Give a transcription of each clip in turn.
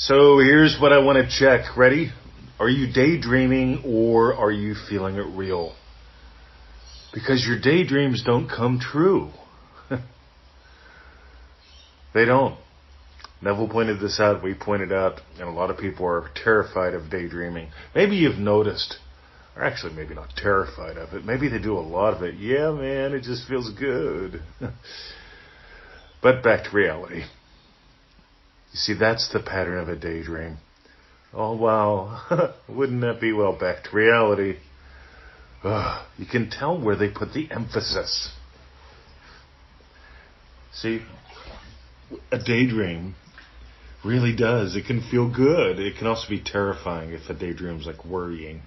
So here's what I want to check. Ready? Are you daydreaming or are you feeling it real? Because your daydreams don't come true. They don't. Neville pointed this out, we pointed out, and a lot of people are terrified of daydreaming. Maybe you've noticed, or actually maybe not terrified of it, maybe they do a lot of it. Yeah, man, it just feels good. But back to reality. You see, that's the pattern of a daydream. Oh, wow. Wouldn't that be? Well, back to reality. You can tell where they put the emphasis. See, a daydream really does. It can feel good. It can also be terrifying if a daydream's like worrying.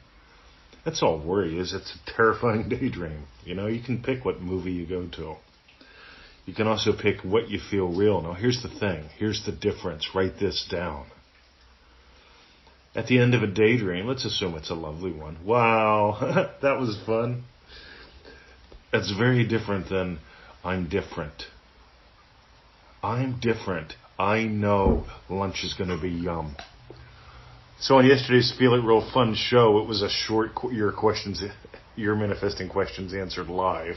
That's all worry is. It's a terrifying daydream. You know, you can pick what movie you go to. You can also pick what you feel real. Now, here's the thing. Here's the difference. Write this down. At the end of a daydream, let's assume it's a lovely one. Wow, that was fun. That's very different than I'm different. I'm different. I know lunch is going to be yum. So on yesterday's Feel It Real Fun show, it was a short your manifesting questions answered live.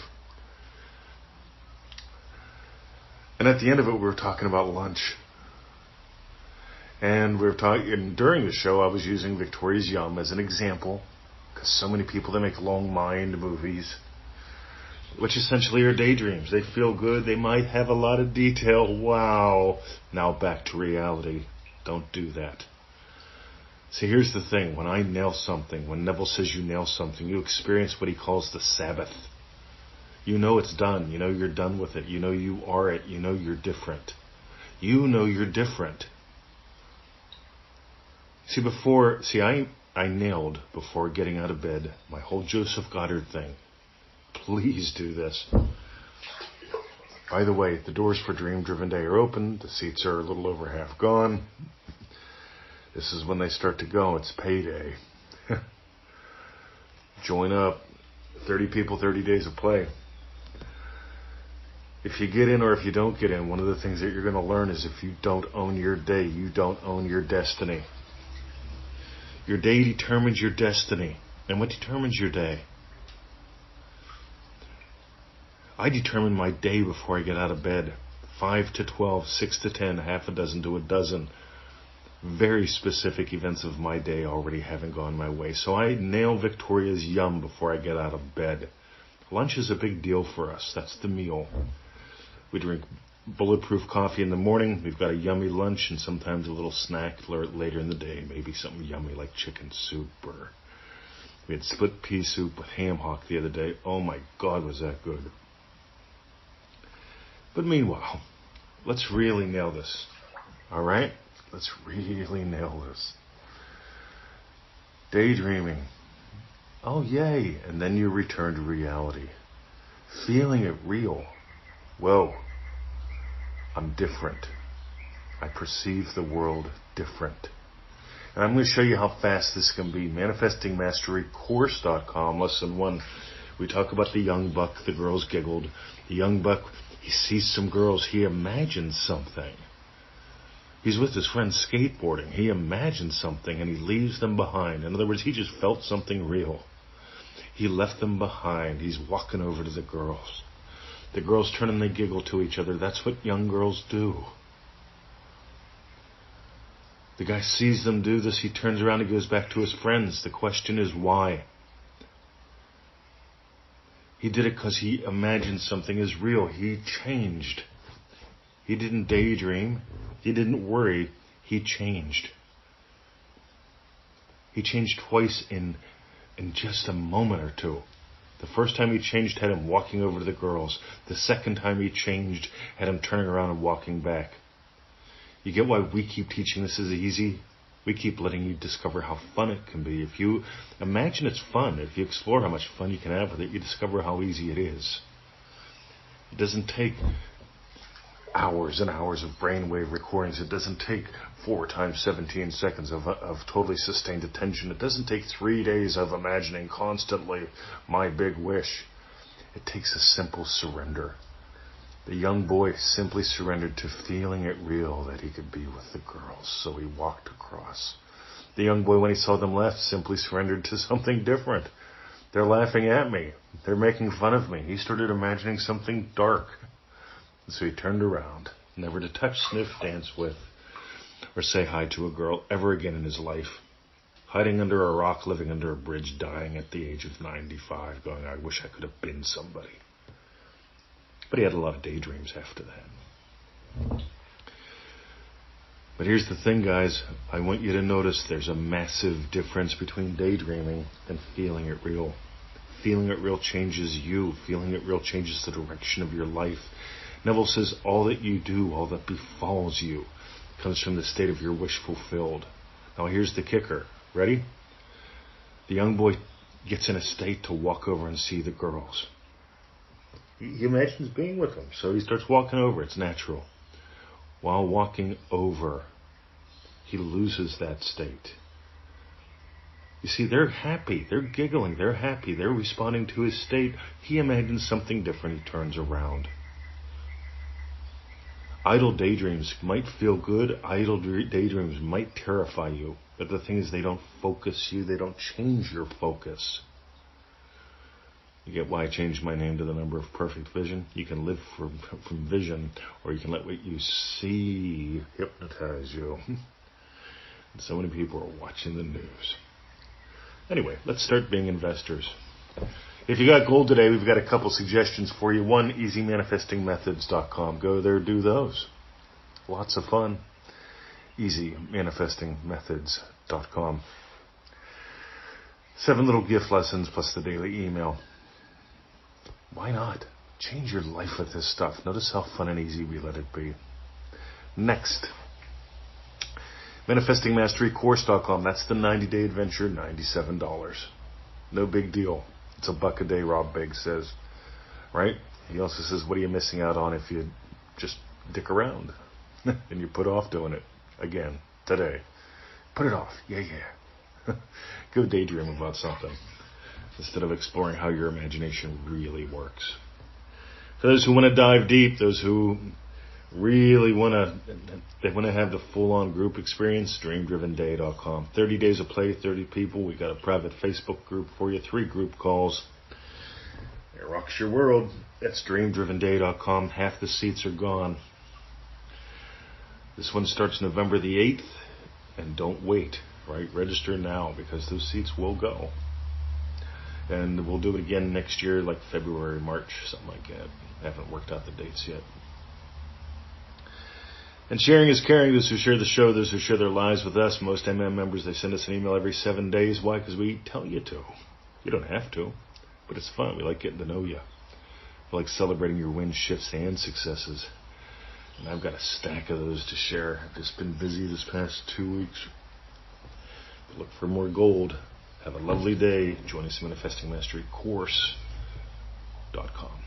And at the end of it, we were talking about lunch. And we were talking, during the show, I was using Victoria's Yum as an example, because so many people, they make long mind movies, which essentially are daydreams. They feel good. They might have a lot of detail. Wow. Now back to reality. Don't do that. See, here's the thing. When I nail something, when Neville says you nail something, you experience what he calls the Sabbath. You know it's done. You know you're done with it. You know you are it. You know you're different. You know you're different. I nailed, before getting out of bed, my whole Joseph Goddard thing. Please do this. By the way, the doors for Dream Driven Day are open. The seats are a little over half gone. This is when they start to go. It's payday. Join up. 30 people, 30 days of play. If you get in or if you don't get in, one of the things that you're going to learn is if you don't own your day, you don't own your destiny. Your day determines your destiny. And what determines your day? I determine my day before I get out of bed. 5 to 12, 6 to 10, half a dozen to a dozen. Very specific events of my day already having gone my way. So I nail Victoria's Yum before I get out of bed. Lunch is a big deal for us. That's the meal. We drink bulletproof coffee in the morning. We've got a yummy lunch and sometimes a little snack later in the day. Maybe something yummy like chicken soup, or we had split pea soup with ham hock the other day. Oh my God, was that good. But meanwhile, let's really nail this. All right? Let's really nail this. Daydreaming. Oh, yay. And then you return to reality. Feeling it real. Whoa. I'm different. I perceive the world different. And I'm going to show you how fast this can be. ManifestingMasteryCourse.com, lesson 1. We talk about the young buck, the girls giggled. The young buck, he sees some girls, he imagines something. He's with his friends skateboarding. He imagines something and he leaves them behind. In other words, he just felt something real. He left them behind. He's walking over to the girls. The girls turn and they giggle to each other. That's what young girls do. The guy sees them do this. He turns around and goes back to his friends. The question is why? He did it because he imagined something is real. He changed. He didn't daydream. He didn't worry. He changed. He changed twice in just a moment or two. The first time he changed had him walking over to the girls. The second time he changed had him turning around and walking back. You get why we keep teaching this is easy? We keep letting you discover how fun it can be. If you imagine it's fun, if you explore how much fun you can have with it, you discover how easy it is. It doesn't take hours and hours of brainwave recordings. It doesn't take 4 times 17 seconds of totally sustained attention. It doesn't take 3 days of imagining constantly my big wish. It takes a simple surrender. The young boy simply surrendered to feeling it real that he could be with the girls, so he walked across. The young boy, when he saw them laugh, simply surrendered to something different. They're laughing at me. They're making fun of me. He started imagining something dark. So he turned around, never to touch, sniff, dance with, or say hi to a girl ever again in his life. Hiding under a rock, living under a bridge, dying at the age of 95, going, I wish I could have been somebody. But he had a lot of daydreams after that. But here's the thing, guys. I want you to notice there's a massive difference between daydreaming and feeling it real. Feeling it real changes you. Feeling it real changes the direction of your life. Neville says all that you do, all that befalls you, comes from the state of your wish fulfilled. Now here's the kicker. Ready? The young boy gets in a state to walk over and see the girls. He imagines being with them, so he starts walking over. It's natural. While walking over, he loses that state. You see, they're happy. They're giggling. They're happy. They're responding to his state. He imagines something different. He turns around. Idle daydreams might feel good. Idle daydreams might terrify you. But the thing is, they don't focus you. They don't change your focus. You get why I changed my name to the number of perfect vision? You can live from vision, or you can let what you see hypnotize you. And so many people are watching the news. Anyway, let's start being investors. If you got gold today, we've got a couple suggestions for you. One, easymanifestingmethods.com. Go there, do those. Lots of fun. easymanifestingmethods.com. 7 little gift lessons plus the daily email. Why not? Change your life with this stuff. Notice how fun and easy we let it be. Next, manifestingmasterycourse.com. That's the 90-day adventure, $97. No big deal. It's $1 a day, Rob Biggs says. Right? He also says, what are you missing out on if you just dick around and you put off doing it again today? Put it off. Yeah. Go daydream about something instead of exploring how your imagination really works. For those who want to dive deep, those who really want to have the full-on group experience, dreamdrivenday.com. 30 days of play, 30 people. We got a private Facebook group for you, 3 group calls. It rocks your world. That's dreamdrivenday.com. Half the seats are gone. This one starts November the 8th, and don't wait, right? Register now because those seats will go. And we'll do it again next year, like February, March, something like that. I haven't worked out the dates yet. And sharing is caring. Those who share the show, those who share their lives with us, most MM members, they send us an email every 7 days. Why? Because we tell you to. You don't have to, but it's fun. We like getting to know you. We like celebrating your wins, shifts, and successes. And I've got a stack of those to share. I've just been busy this past 2 weeks. Look for more gold. Have a lovely day. Join us at manifestingmasterycourse.com.